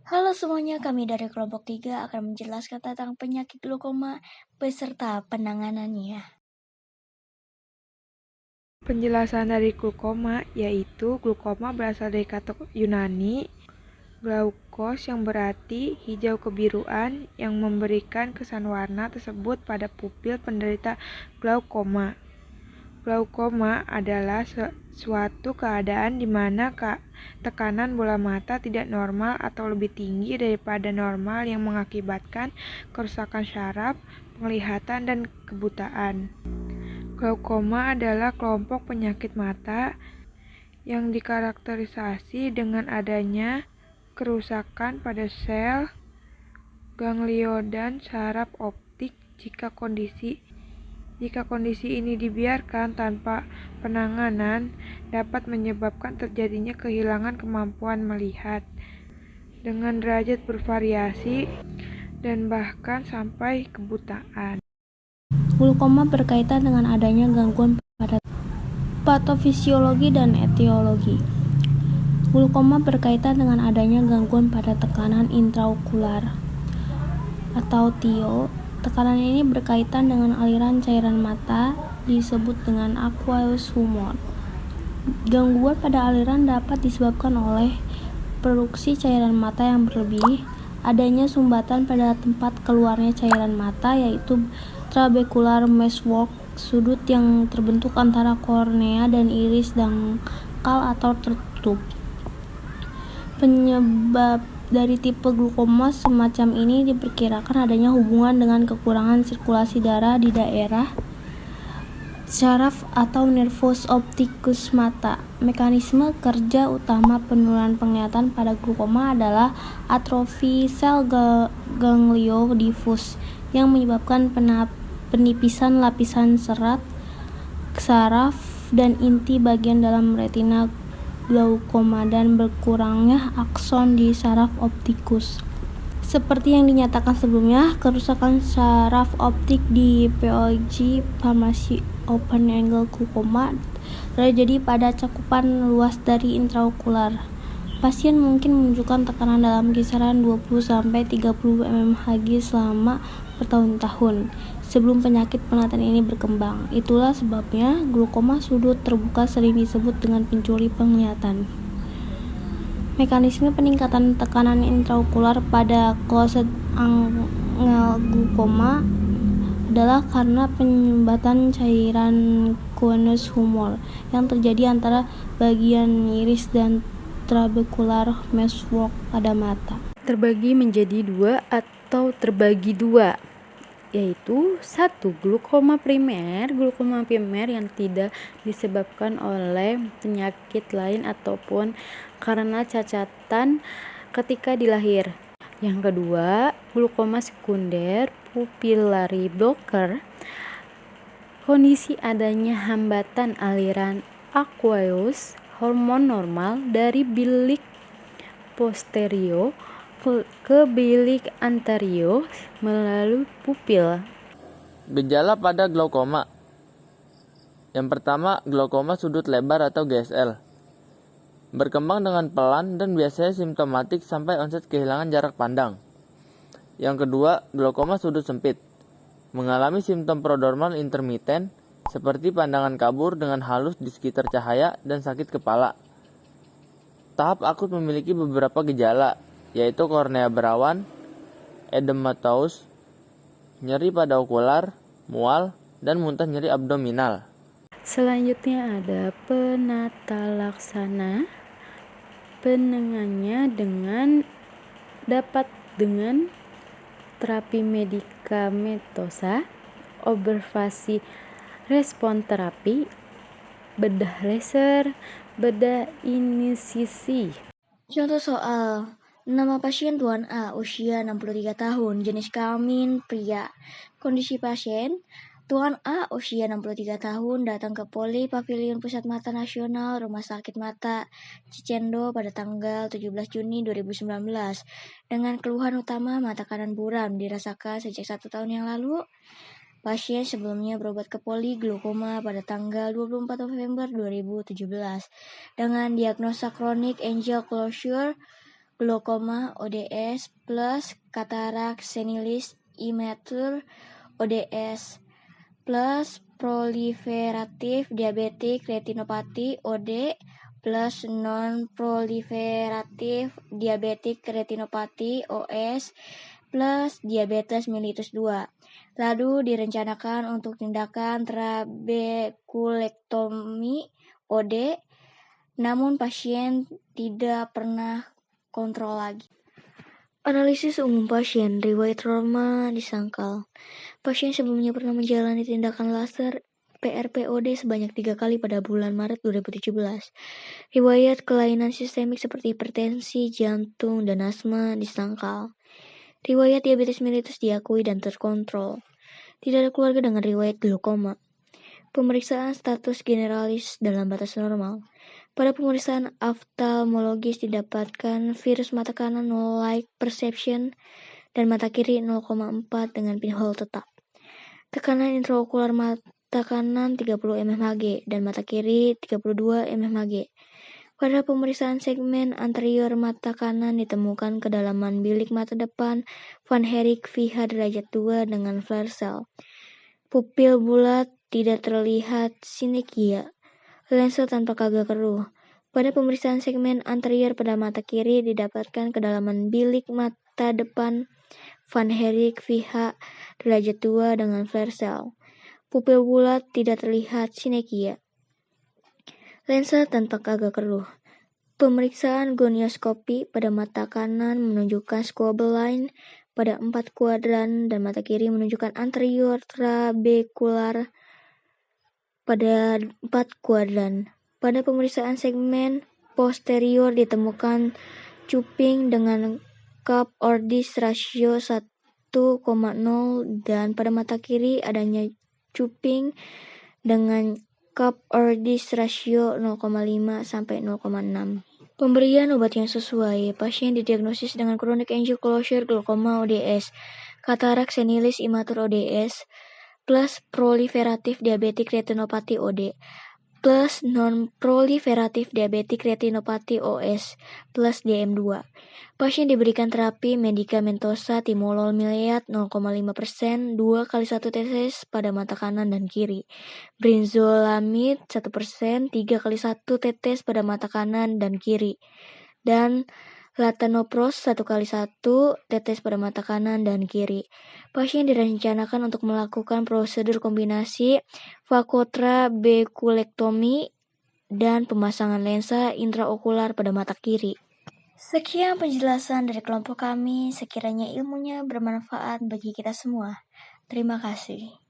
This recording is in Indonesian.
Halo semuanya, kami dari kelompok 3 akan menjelaskan tentang penyakit glaukoma beserta penanganannya. Penjelasan dari glaukoma yaitu glaukoma berasal dari kata Yunani glaukos yang berarti hijau kebiruan yang memberikan kesan warna tersebut pada pupil penderita glaukoma. Glaukoma adalah suatu keadaan di mana tekanan bola mata tidak normal atau lebih tinggi daripada normal yang mengakibatkan kerusakan syaraf, penglihatan, dan kebutaan. Glaukoma adalah kelompok penyakit mata yang dikarakterisasi dengan adanya kerusakan pada sel, gangliodan saraf optik. Jika kondisi ini dibiarkan tanpa penanganan, dapat menyebabkan terjadinya kehilangan kemampuan melihat dengan derajat bervariasi dan bahkan sampai kebutaan. Glaukoma berkaitan dengan adanya gangguan pada patofisiologi dan etiologi. Glaukoma berkaitan dengan adanya gangguan pada tekanan intraokular atau TIO. Tekanan ini berkaitan dengan aliran cairan mata, disebut dengan aqueous humor. Gangguan pada aliran dapat disebabkan oleh produksi cairan mata yang berlebih, adanya sumbatan pada tempat keluarnya cairan mata yaitu trabecular meshwork, sudut yang terbentuk antara kornea dan iris dangkal atau tertutup. Penyebab dari tipe glaukoma semacam ini diperkirakan adanya hubungan dengan kekurangan sirkulasi darah di daerah syaraf atau nervus opticus mata. Mekanisme kerja utama penurunan penglihatan pada glaukoma adalah atrofi sel ganglio difus yang menyebabkan penipisan lapisan saraf dan inti bagian dalam retina glaukoma dan berkurangnya akson di saraf optikus. Seperti yang dinyatakan sebelumnya, kerusakan saraf optik di POG (Pharmacy Open Angle Glaucoma) terjadi pada cakupan luas dari intraokular. Pasien mungkin menunjukkan tekanan dalam kisaran 20-30 mmHg selama bertahun-tahun sebelum penyakit penglihatan ini berkembang. Itulah sebabnya glaukoma sudut terbuka sering disebut dengan pencuri penglihatan. Mekanisme peningkatan tekanan intraokular pada closed angle glaukoma adalah karena penyumbatan cairan aqueous humor yang terjadi antara bagian iris dan trabecular meshwork pada mata. Terbagi menjadi dua atau terbagi dua, yaitu 1. Glaukoma primer yang tidak disebabkan oleh penyakit lain ataupun karena cacatan ketika dilahir. Yang kedua, glaukoma sekunder pupillary blocker, kondisi adanya hambatan aliran aqueous hormon normal dari bilik posterior ke bilik anterior melalui pupil. Gejala pada glaukoma. Yang pertama, glaukoma sudut lebar atau GSL. Berkembang dengan pelan dan biasanya simptomatik sampai onset kehilangan jarak pandang. Yang kedua, glaukoma sudut sempit. Mengalami simptom prodromal intermiten seperti pandangan kabur dengan halus di sekitar cahaya dan sakit kepala. Tahap akut memiliki beberapa gejala, yaitu kornea berawan, edematosus, nyeri pada okular, mual, dan muntah nyeri abdominal. Selanjutnya ada penata laksana. Penanganannya dapat dengan terapi medikamentosa, observasi respon terapi, bedah laser, bedah inisisi. Contoh soal: nama pasien Tuan A, usia 63 tahun, jenis kelamin pria. Kondisi pasien: Tuan A, usia 63 tahun, datang ke Poli Pavilion Pusat Mata Nasional Rumah Sakit Mata Cicendo pada tanggal 17 Juni 2019 dengan keluhan utama mata kanan buram dirasakan sejak 1 tahun yang lalu. Pasien sebelumnya berobat ke poli glaukoma pada tanggal 24 November 2017 dengan diagnosa kronik angel closure glaukoma ODS plus katarak senilis immature ODS plus proliferatif diabetik retinopati OD plus non-proliferatif diabetik retinopati OS plus diabetes mellitus 2. Lalu direncanakan untuk tindakan trabekulektomi OD, namun pasien tidak pernah kontrol lagi. Analisis umum pasien, riwayat trauma disangkal. Pasien sebelumnya pernah menjalani tindakan laser PRPOD sebanyak 3 kali pada bulan Maret 2017. Riwayat kelainan sistemik seperti hipertensi, jantung, dan asma disangkal. Riwayat diabetes mellitus diakui dan terkontrol. Tidak ada keluarga dengan riwayat glaukoma. Pemeriksaan status generalis dalam batas normal. Pada pemeriksaan oftalmologis didapatkan virus mata kanan 0 light perception dan mata kiri 0,4 dengan pinhole tetap. Tekanan intraokular mata kanan 30 mmHg dan mata kiri 32 mmHg. Pada pemeriksaan segmen anterior mata kanan ditemukan kedalaman bilik mata depan Van Herijk VH derajat 2 dengan flare cell. Pupil bulat, tidak terlihat sinekia. Lensa tanpa kagak keruh. Pada pemeriksaan segmen anterior pada mata kiri didapatkan kedalaman bilik mata depan Van Herijk VH derajat 2 dengan flare cell. Pupil bulat, tidak terlihat sinekia. Lensa tanpa kagak keruh. Pemeriksaan gonioskopi pada mata kanan menunjukkan squabble line pada 4 kuadran dan mata kiri menunjukkan anterior trabekular pada 4 kuadran. Pada pemeriksaan segmen posterior ditemukan cuping dengan cup ordis rasio 1,0 dan pada mata kiri adanya cuping dengan cup ordis rasio 0,5 sampai 0,6. Pemberian obat yang sesuai. Pasien didiagnosis dengan chronic angle closure glaukoma ODS, katarak senilis immature ODS, plus proliferatif diabetik retinopati OD, plus non-proliferatif diabetik retinopati OS, plus DM2. Pasien diberikan terapi medikamentosa timolol mileat 0,5%, 2 kali 1 tetes pada mata kanan dan kiri. Brinzolamid 1%, 3 kali 1 tetes pada mata kanan dan kiri. Dan latanopros 1 kali 1 tetes pada mata kanan dan kiri. Pasien direncanakan untuk melakukan prosedur kombinasi vakotrabekulektomi dan pemasangan lensa intraokular pada mata kiri. Sekian penjelasan dari kelompok kami, sekiranya ilmunya bermanfaat bagi kita semua. Terima kasih.